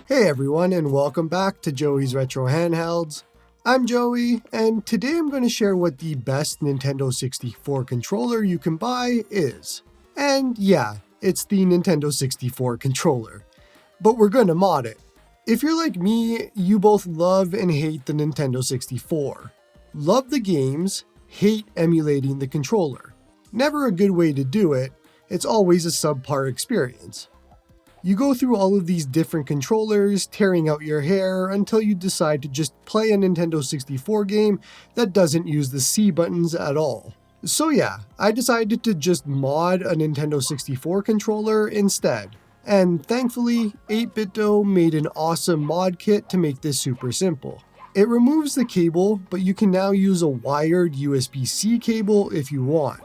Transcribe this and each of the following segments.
Hey everyone, and welcome back to Joey's Retro Handhelds. I'm Joey, and today I'm going to share what the best Nintendo 64 controller you can buy is. And yeah, it's the Nintendo 64 controller. But we're going to mod it. If you're like me, you both love and hate the Nintendo 64. Love the games, hate emulating the controller. Never a good way to do it, it's always a subpar experience. You go through all of these different controllers, tearing out your hair, until you decide to just play a Nintendo 64 game that doesn't use the C buttons at all. So yeah, I decided to just mod a Nintendo 64 controller instead. And thankfully, 8BitDo made an awesome mod kit to make this super simple. It removes the cable, but you can now use a wired USB-C cable if you want.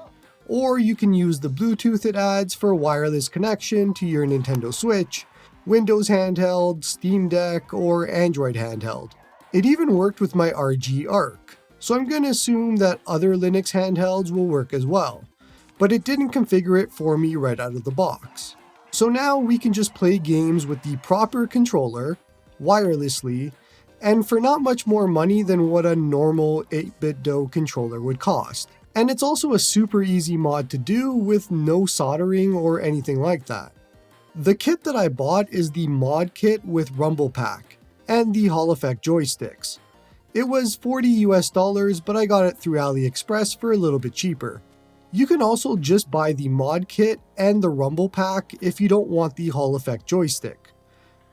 Or you can use the Bluetooth it adds for a wireless connection to your Nintendo Switch, Windows handheld, Steam Deck, or Android handheld. It even worked with my RG Arc, so I'm going to assume that other Linux handhelds will work as well, but it didn't configure it for me right out of the box. So now we can just play games with the proper controller, wirelessly, and for not much more money than what a normal 8BitDo controller would cost. And it's also a super easy mod to do with no soldering or anything like that. The kit that I bought is the mod kit with Rumble Pack and the Hall Effect joysticks. It was $40 but I got it through AliExpress for a little bit cheaper. You can also just buy the mod kit and the Rumble Pack if you don't want the Hall Effect joystick.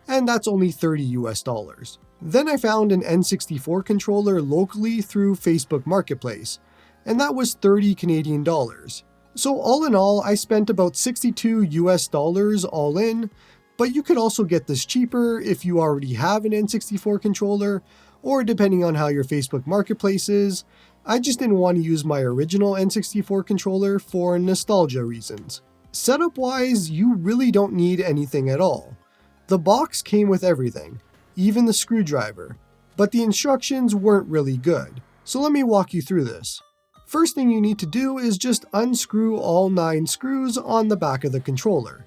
And that's only $30. Then I found an N64 controller locally through Facebook Marketplace, and that was 30 Canadian dollars. So all in all, I spent about $62 all in, but you could also get this cheaper if you already have an N64 controller, or depending on how your Facebook Marketplace is. I just didn't want to use my original N64 controller for nostalgia reasons. Setup wise, you really don't need anything at all. The box came with everything, even the screwdriver, but the instructions weren't really good. So let me walk you through this. First thing you need to do is just unscrew all 9 screws on the back of the controller.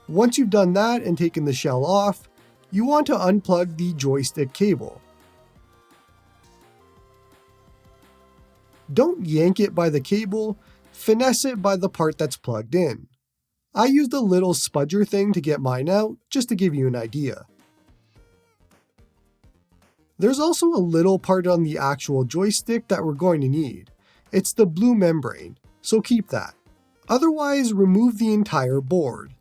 Once you've done that and taken the shell off, you want to unplug the joystick cable. Don't yank it by the cable, finesse it by the part that's plugged in. I used a little spudger thing to get mine out, just to give you an idea. There's also a little part on the actual joystick that we're going to need. It's the blue membrane, so keep that. Otherwise, remove the entire board.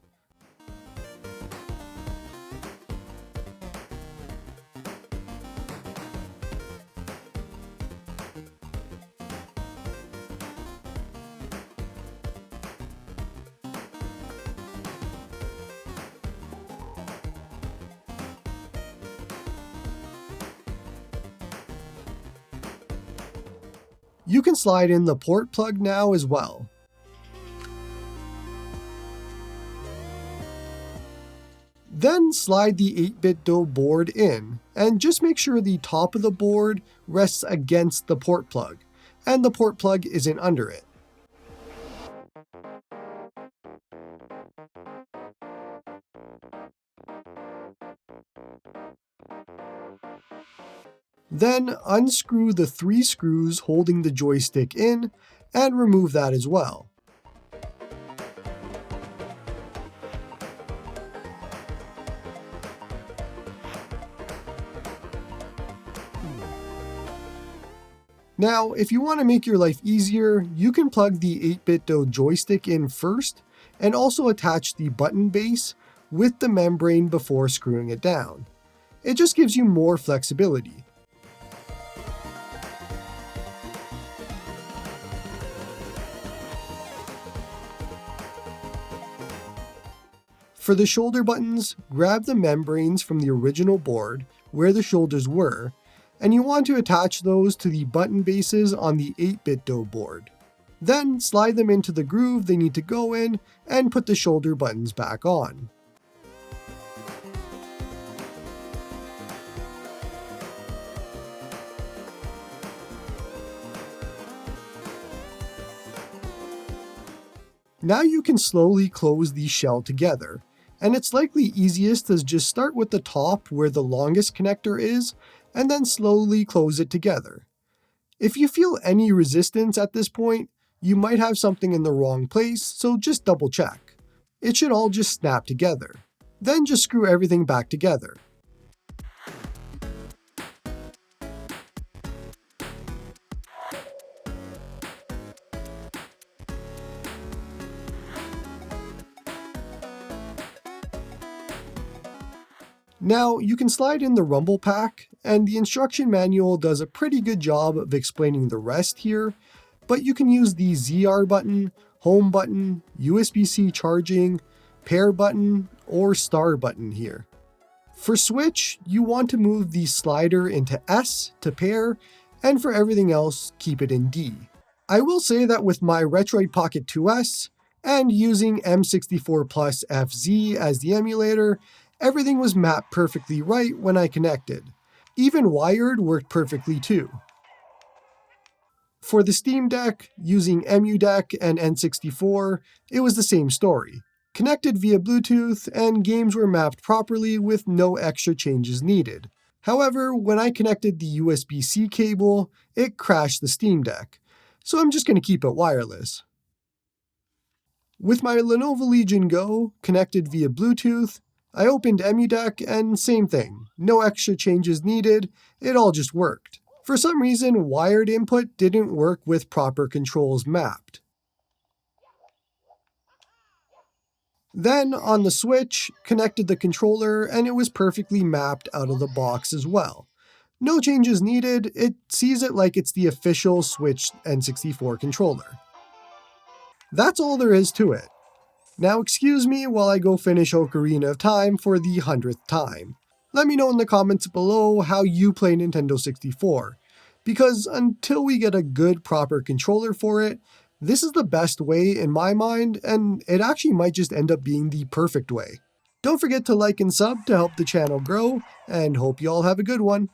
You can slide in the port plug now as well. Then slide the 8BitDo board in, and just make sure the top of the board rests against the port plug, and the port plug isn't under it. Then unscrew the 3 screws holding the joystick in, and remove that as well. Now, if you want to make your life easier, you can plug the 8BitDo joystick in first, and also attach the button base with the membrane before screwing it down. It just gives you more flexibility. For the shoulder buttons, grab the membranes from the original board where the shoulders were, and you want to attach those to the button bases on the 8-bit DOE board. Then slide them into the groove they need to go in and put the shoulder buttons back on. Now you can slowly close the shell together, and it's likely easiest to just start with the top where the longest connector is, and then slowly close it together. If you feel any resistance at this point, you might have something in the wrong place, so just double check. It should all just snap together. Then just screw everything back together. Now, you can slide in the rumble pack, and the instruction manual does a pretty good job of explaining the rest here, but you can use the ZR button, home button, USB-C charging, pair button, or star button here. For switch, you want to move the slider into S to pair, and for everything else, keep it in D. I will say that with my Retroid Pocket 2S, and using M64 Plus FZ as the emulator, everything was mapped perfectly right when I connected. Even wired worked perfectly too. For the Steam Deck, using EmuDeck and N64, it was the same story. Connected via Bluetooth, and games were mapped properly with no extra changes needed. However, when I connected the USB-C cable, it crashed the Steam Deck, so I'm just going to keep it wireless. With my Lenovo Legion Go, connected via Bluetooth, I opened EmuDeck and same thing, no extra changes needed, it all just worked. For some reason, wired input didn't work with proper controls mapped. Then, on the Switch, connected the controller and it was perfectly mapped out of the box as well. No changes needed, it sees it like it's the official Switch N64 controller. That's all there is to it. Now excuse me while I go finish Ocarina of Time for the 100th time. Let me know in the comments below how you play Nintendo 64, because until we get a good proper controller for it, this is the best way in my mind, and it actually might just end up being the perfect way. Don't forget to like and sub to help the channel grow, and hope you all have a good one.